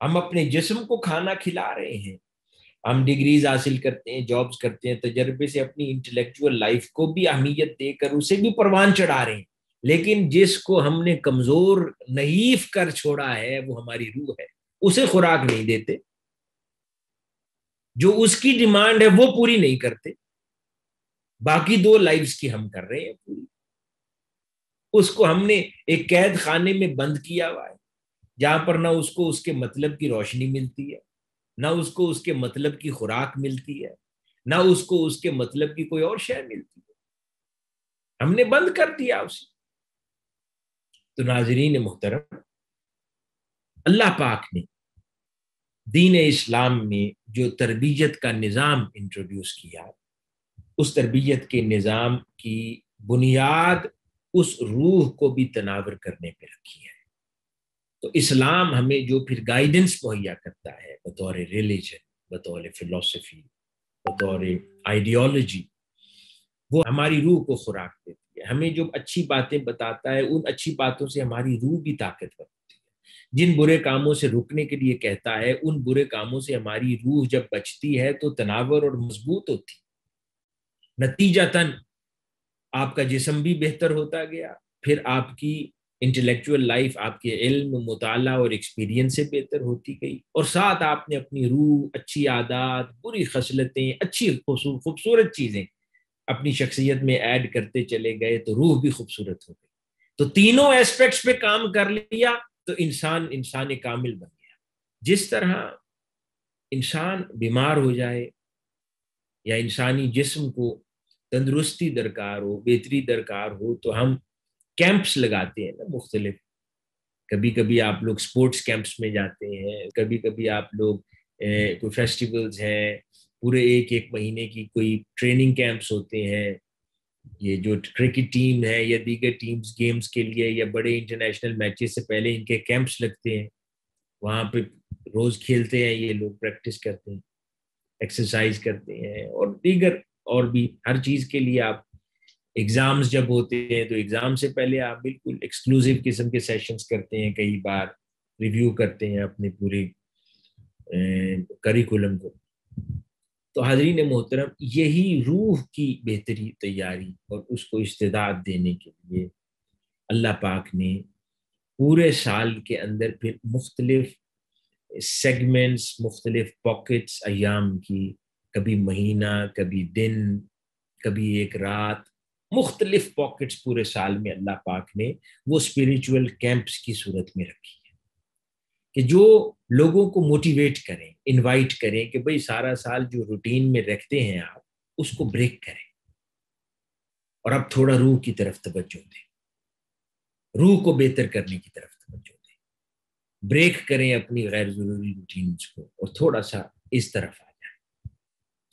ہم اپنے جسم کو کھانا کھلا رہے ہیں، ہم ڈگریز حاصل کرتے ہیں، جابز کرتے ہیں، تجربے سے اپنی انٹلیکچوئل لائف کو بھی اہمیت دے کر اسے بھی پروان چڑھا رہے ہیں، لیکن جس کو ہم نے کمزور نحیف کر چھوڑا ہے وہ ہماری روح ہے، اسے خوراک نہیں دیتے، جو اس کی ڈیمانڈ ہے وہ پوری نہیں کرتے، باقی دو لائفز کی ہم کر رہے ہیں پوری۔ اس کو ہم نے ایک قید خانے میں بند کیا ہوا ہے، جہاں پر نہ اس کو اس کے مطلب کی روشنی ملتی ہے، نہ اس کو اس کے مطلب کی خوراک ملتی ہے، نہ اس کو اس کے مطلب کی کوئی اور شے ملتی ہے، ہم نے بند کر دیا اسے۔ تو ناظرین محترم، اللہ پاک نے دین اسلام میں جو تربیت کا نظام انٹروڈیوس کیا، اس تربیت کے نظام کی بنیاد اس روح کو بھی تناور کرنے پہ رکھی ہے۔ تو اسلام ہمیں جو پھر گائیڈنس مہیا کرتا ہے بطور ریلیجن، بطور فلسفی، بطور آئیڈیالوجی، وہ ہماری روح کو خوراک دیتی ہے، ہمیں جو اچھی باتیں بتاتا ہے ان اچھی باتوں سے ہماری روح بھی طاقتور ہوتی ہے، جن برے کاموں سے رکنے کے لیے کہتا ہے ان برے کاموں سے ہماری روح جب بچتی ہے تو تناور اور مضبوط ہوتی ہے، نتیجتاً آپ کا جسم بھی بہتر ہوتا گیا، پھر آپ کی انٹلیکچوئل لائف آپ کے علم، مطالعہ اور ایکسپیرینس سے بہتر ہوتی گئی، اور ساتھ آپ نے اپنی روح، اچھی عادات، بری خصلتیں، اچھی خوبصورت چیزیں اپنی شخصیت میں ایڈ کرتے چلے گئے تو روح بھی خوبصورت ہو گئی۔ تو تینوں ایسپیکٹس پہ کام کر لیا تو انسان کامل بن گیا۔ جس طرح انسان بیمار ہو جائے یا انسانی جسم کو تندرستی درکار ہو، بہتری درکار ہو، تو ہم کیمپس لگاتے ہیں نا مختلف، کبھی کبھی آپ لوگ سپورٹس کیمپس میں جاتے ہیں، کبھی کبھی آپ لوگ کوئی فیسٹیولز ہیں، پورے ایک مہینے کی کوئی ٹریننگ کیمپس ہوتے ہیں، یہ جو کرکٹ ٹیم ہے یا دیگر ٹیمز گیمز کے لیے یا بڑے انٹرنیشنل میچز سے پہلے ان کے کیمپس لگتے ہیں، وہاں پہ روز کھیلتے ہیں یہ لوگ، پریکٹس کرتے ہیں، ایکسرسائز کرتے ہیں، اور دیگر اور بھی ہر چیز کے لیے آپ ایگزامز جب ہوتے ہیں تو ایگزام سے پہلے آپ بالکل ایکسکلوزیو قسم کے سیشنز کرتے ہیں، کئی بار ریویو کرتے ہیں اپنے پورے کریکولم کو۔ تو حاضرین محترم، یہی روح کی بہتری تیاری اور اس کو استعداد دینے کے لیے اللہ پاک نے پورے سال کے اندر پھر مختلف سیگمنٹس، مختلف پاکٹس ایام کی، کبھی مہینہ، کبھی دن، کبھی ایک رات، مختلف پاکٹس پورے سال میں اللہ پاک نے وہ اسپریچول کیمپس کی صورت میں رکھی ہے کہ جو لوگوں کو موٹیویٹ کریں، انوائٹ کریں کہ بھئی سارا سال جو روٹین میں رکھتے ہیں آپ اس کو بریک کریں اور اب تھوڑا روح کی طرف توجہ دیں، روح کو بہتر کرنے کی طرف توجہ دیں، بریک کریں اپنی غیر ضروری روٹینز کو اور تھوڑا سا اس طرف آ جائیں۔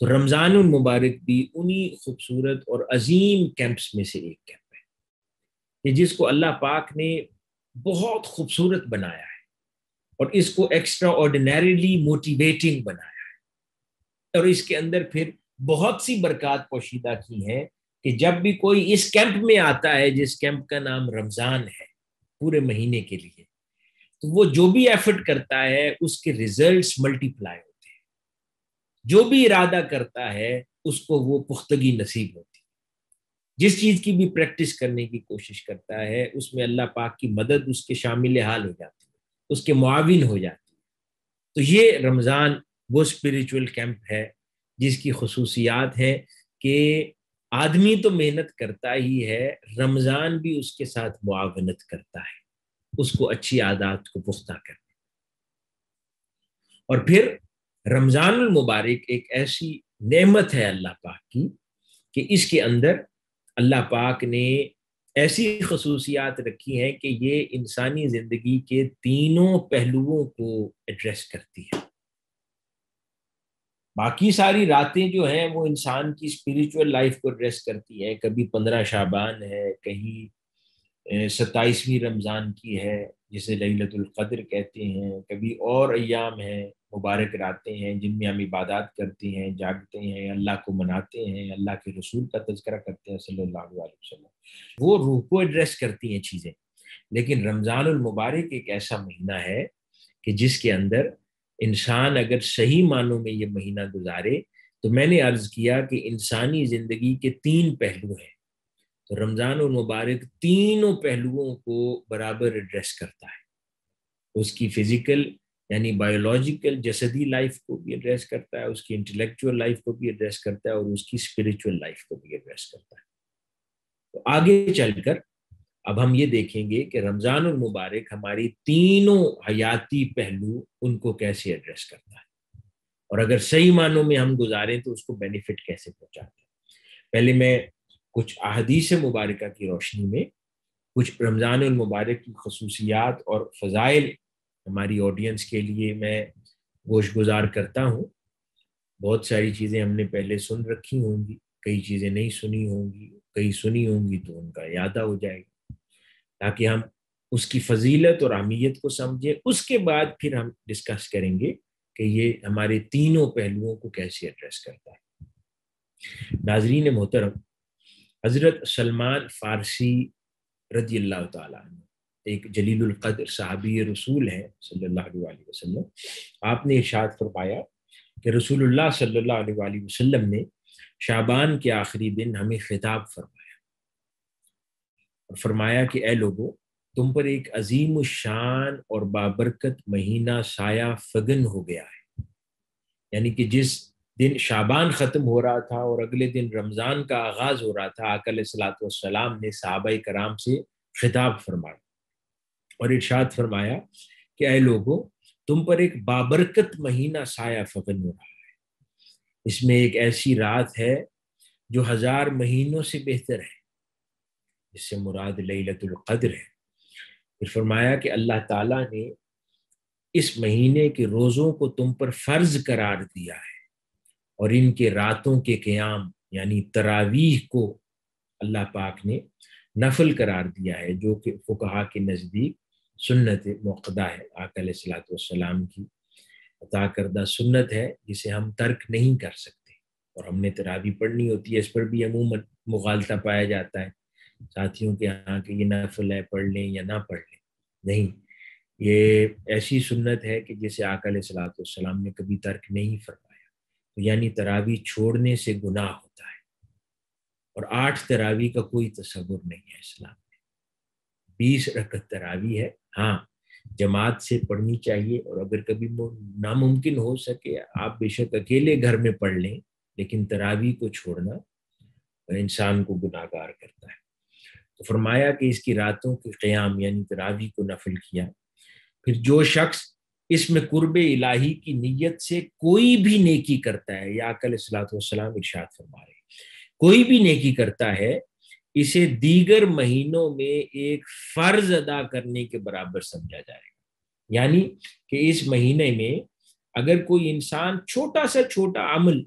تو رمضان المبارک بھی انہی خوبصورت اور عظیم کیمپس میں سے ایک کیمپ ہے کہ جس کو اللہ پاک نے بہت خوبصورت بنایا ہے اور اس کو ایکسٹرا آرڈینریلی موٹیویٹنگ بنایا ہے، اور اس کے اندر پھر بہت سی برکات پوشیدہ کی ہیں کہ جب بھی کوئی اس کیمپ میں آتا ہے، جس کیمپ کا نام رمضان ہے، پورے مہینے کے لیے، تو وہ جو بھی ایفرٹ کرتا ہے اس کے ریزلٹس ملٹی پلائی ہوتے ہیں، جو بھی ارادہ کرتا ہے اس کو وہ پختگی نصیب ہوتی ہے، جس چیز کی بھی پریکٹس کرنے کی کوشش کرتا ہے اس میں اللہ پاک کی مدد اس کے شامل حال ہو جاتی ہے، اس کے معاون ہو جاتی ہے۔ تو یہ رمضان وہ اسپریچول کیمپ ہے جس کی خصوصیات ہے کہ آدمی تو محنت کرتا ہی ہے، رمضان بھی اس کے ساتھ معاونت کرتا ہے اس کو اچھی عادات کو پختہ کرنے۔ اور پھر رمضان المبارک ایک ایسی نعمت ہے اللہ پاک کی کہ اس کے اندر اللہ پاک نے ایسی خصوصیات رکھی ہیں کہ یہ انسانی زندگی کے تینوں پہلوؤں کو ایڈریس کرتی ہے۔ باقی ساری راتیں جو ہیں وہ انسان کی اسپریچول لائف کو ایڈریس کرتی ہیں، کبھی 15 شعبان ہے، کہیں 27ویں رمضان کی ہے جسے لیلۃ القدر کہتے ہیں، کبھی اور ایام ہیں، مبارک راتیں ہیں جن میں ہم عبادات کرتے ہیں، جاگتے ہیں، اللہ کو مناتے ہیں، اللہ کے رسول کا تذکرہ کرتے ہیں صلی اللہ علیہ وسلم، وہ روح کو ایڈریس کرتی ہیں چیزیں۔ لیکن رمضان المبارک ایک ایسا مہینہ ہے کہ جس کے اندر انسان اگر صحیح معنوں میں یہ مہینہ گزارے تو میں نے عرض کیا کہ انسانی زندگی کے 3 پہلو ہیں، تو رمضان المبارک تینوں پہلوؤں کو برابر ایڈریس کرتا ہے، اس کی فزیکل یعنی بایولوجیکل جسدی لائف کو بھی ایڈریس کرتا ہے، اس کی انٹلیکچوئل لائف کو بھی ایڈریس کرتا ہے، اور اس کی اسپرچوئل لائف کو بھی ایڈریس کرتا ہے۔ تو آگے چل کر اب ہم یہ دیکھیں گے کہ رمضان المبارک ہماری تینوں حیاتی پہلو ان کو کیسے ایڈریس کرتا ہے، اور اگر صحیح معنوں میں ہم گزاریں تو اس کو بینیفٹ کیسے پہنچاتا ہے۔ پہلے میں کچھ احادیث مبارکہ کی روشنی میں کچھ رمضان المبارک کی خصوصیات اور فضائل ہماری آڈینس کے لیے میں گوش گزار کرتا ہوں۔ بہت ساری چیزیں ہم نے پہلے سن رکھی ہوں گی، کئی چیزیں نہیں سنی ہوں گی، کئی سنی ہوں گی تو ان کا اعادہ ہو جائے گا، تاکہ ہم اس کی فضیلت اور اہمیت کو سمجھیں۔ اس کے بعد پھر ہم ڈسکس کریں گے کہ یہ ہمارے تینوں پہلوؤں کو کیسے ایڈریس کرتا ہے۔ ناظرین محترم، حضرت سلمان فارسی رضی اللہ تعالیٰ عنہ ایک جلیل القدر صحابی رسول ہیں صلی اللہ علیہ وسلم۔ آپ نے ارشاد فرمایا کہ رسول اللہ صلی اللہ علیہ وسلم نے شعبان کے آخری دن ہمیں خطاب فرمایا اور فرمایا کہ اے لوگو، تم پر ایک عظیم الشان اور بابرکت مہینہ سایہ فگن ہو گیا ہے، یعنی کہ جس دن شعبان ختم ہو رہا تھا اور اگلے دن رمضان کا آغاز ہو رہا تھا، آقا علیہ الصلوۃ والسلام نے صحابہ کرام سے خطاب فرمایا اور ارشاد فرمایا کہ اے لوگو، تم پر ایک بابرکت مہینہ سایہ فگن ہو رہا ہے، اس میں ایک ایسی رات ہے جو 1000 مہینوں سے بہتر ہے، جس سے مراد لیلۃ القدر ہے۔ پھر فرمایا کہ اللہ تعالیٰ نے اس مہینے کے روزوں کو تم پر فرض قرار دیا ہے، اور ان کے راتوں کے قیام یعنی تراویح کو اللہ پاک نے نفل قرار دیا ہے، جو کہ فقہا کے نزدیک سنت موقدہ ہے، آقا علیہ الصلوۃ والسلام کی عطا کردہ سنت ہے جسے ہم ترک نہیں کر سکتے، اور ہم نے تراویح پڑھنی ہوتی ہے۔ اس پر بھی عموماً مغالطہ پایا جاتا ہے ساتھیوں کے ہاں کہ یہ نفل ہے، پڑھ لیں یا نہ پڑھ لیں۔ نہیں، یہ ایسی سنت ہے کہ جسے آقا علیہ الصلوۃ والسلام نے کبھی ترک نہیں فرمایا، یعنی تراویح چھوڑنے سے گناہ ہوتا ہے، اور 8 تراویح کا کوئی تصور نہیں ہے اسلام میں۔ 20 رکعت تراویح ہے، ہاں جماعت سے پڑھنی چاہیے، اور اگر کبھی ناممکن ہو سکے آپ بے شک اکیلے گھر میں پڑھ لیں، لیکن تراویح کو چھوڑنا انسان کو گناہ گار کرتا ہے۔ تو فرمایا کہ اس کی راتوں کے قیام یعنی تراویح کو نفل کیا۔ پھر جو شخص اس میں قرب الہی کی نیت سے کوئی بھی نیکی کرتا ہے، یا آقا علیہ الصلوۃ والسلام ارشاد فرما رہے ہیں، کوئی بھی نیکی کرتا ہے، اسے دیگر مہینوں میں ایک فرض ادا کرنے کے برابر سمجھا جائے گا، یعنی کہ اس مہینے میں اگر کوئی انسان چھوٹا سا چھوٹا عمل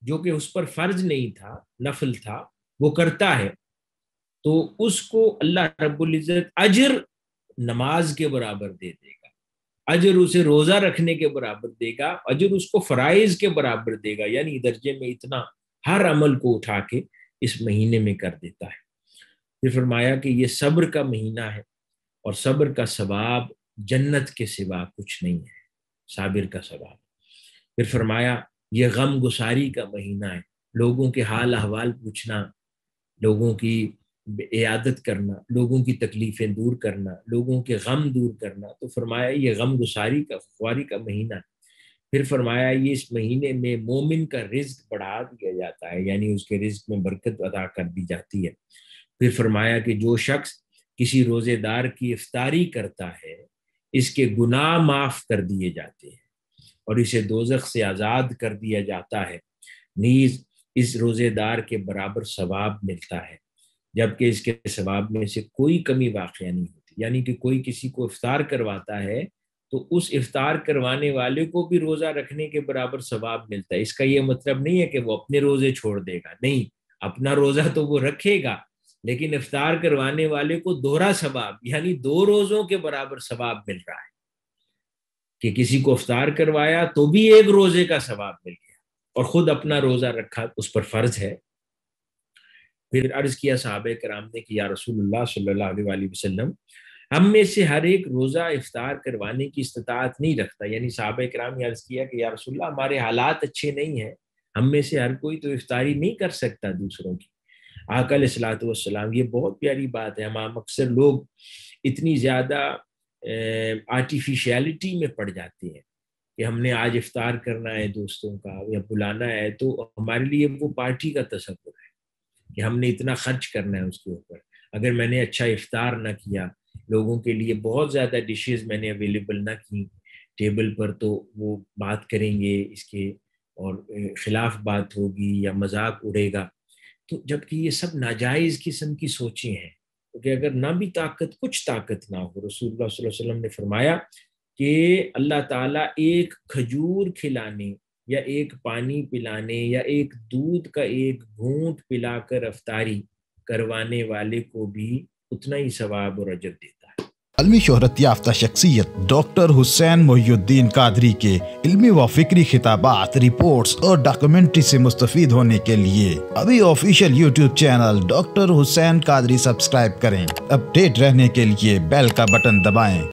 جو کہ اس پر فرض نہیں تھا، نفل تھا، وہ کرتا ہے تو اس کو اللہ رب العزت اجر نماز کے برابر دے دے گا، اجر اسے روزہ رکھنے کے برابر دے گا، اجر اس کو فرائض کے برابر دے گا، یعنی درجے میں اتنا ہر عمل کو اٹھا کے اس مہینے میں کر دیتا ہے۔ پھر فرمایا کہ یہ صبر کا مہینہ ہے، اور صبر کا ثواب جنت کے سوا کچھ نہیں ہے، صابر کا ثواب۔ پھر فرمایا یہ غم گساری کا مہینہ ہے، لوگوں کے حال احوال پوچھنا، لوگوں کی عیادت کرنا، لوگوں کی تکلیفیں دور کرنا، لوگوں کے غم دور کرنا۔ تو فرمایا یہ غم گساری کا خواری کا مہینہ ہے۔ پھر فرمایا یہ اس مہینے میں مومن کا رزق بڑھا دیا جاتا ہے، یعنی اس کے رزق میں برکت عطا کر دی جاتی ہے۔ پھر فرمایا کہ جو شخص کسی روزے دار کی افطاری کرتا ہے، اس کے گناہ معاف کر دیے جاتے ہیں، اور اسے دوزخ سے آزاد کر دیا جاتا ہے، نیز اس روزے دار کے برابر ثواب ملتا ہے، جبکہ اس کے ثواب میں سے کوئی کمی واقع نہیں ہوتی، یعنی کہ کوئی کسی کو افطار کرواتا ہے تو اس افطار کروانے والے کو بھی روزہ رکھنے کے برابر ثواب ملتا ہے۔ اس کا یہ مطلب نہیں ہے کہ وہ اپنے روزے چھوڑ دے گا، نہیں، اپنا روزہ تو وہ رکھے گا، لیکن افطار کروانے والے کو دوہرا ثواب یعنی 2 روزوں کے برابر ثواب مل رہا ہے، کہ کسی کو افطار کروایا تو بھی 1 روزے کا ثواب مل گیا، اور خود اپنا روزہ رکھا اس پر فرض ہے۔ پھر عرض کیا صحابہ کرام نے کہ یا رسول اللہ صلی اللہ علیہ وسلم، ہم میں سے ہر ایک روزہ افطار کروانے کی استطاعت نہیں رکھتا، یعنی صحابہ کرام نے عرض کیا کہ یا رسول اللہ ہمارے حالات اچھے نہیں ہیں، ہم میں سے ہر کوئی تو افطاری نہیں کر سکتا دوسروں کی۔ آقا علیہ الصلوۃ والسلام، یہ بہت پیاری بات ہے، ہم اکثر لوگ اتنی زیادہ آرٹیفیشیلٹی میں پڑ جاتے ہیں کہ ہم نے آج افطار کرنا ہے دوستوں کا یا بلانا ہے، تو ہمارے لیے وہ پارٹی کا تصور ہے کہ ہم نے اتنا خرچ کرنا ہے اس کے اوپر۔ اگر میں نے اچھا افطار نہ کیا، لوگوں کے لیے بہت زیادہ ڈشز میں نے اویلیبل نہ کی ٹیبل پر، تو وہ بات کریں گے اس کے اور خلاف بات ہوگی یا مذاق اڑے گا۔ تو جبکہ یہ سب ناجائز قسم کی سوچیں ہیں، کیونکہ اگر نہ بھی طاقت، کچھ طاقت نہ ہو، رسول اللہ صلی اللہ علیہ وسلم نے فرمایا کہ اللہ تعالیٰ ایک کھجور کھلانے یا ایک پانی پلانے یا ایک دودھ کا ایک گھونٹ پلا کر افطاری کروانے والے کو بھی اتنا ہی ثواب اور اجر دیتا ہے۔ عالمی شہرت یافتہ شخصیت ڈاکٹر حسین محی الدین قادری کے علمی و فکری خطابات، رپورٹس اور ڈاکومنٹری سے مستفید ہونے کے لیے ابھی آفیشیل یوٹیوب چینل ڈاکٹر حسین قادری سبسکرائب کریں۔ اپ ڈیٹ رہنے کے لیے بیل کا بٹن دبائیں۔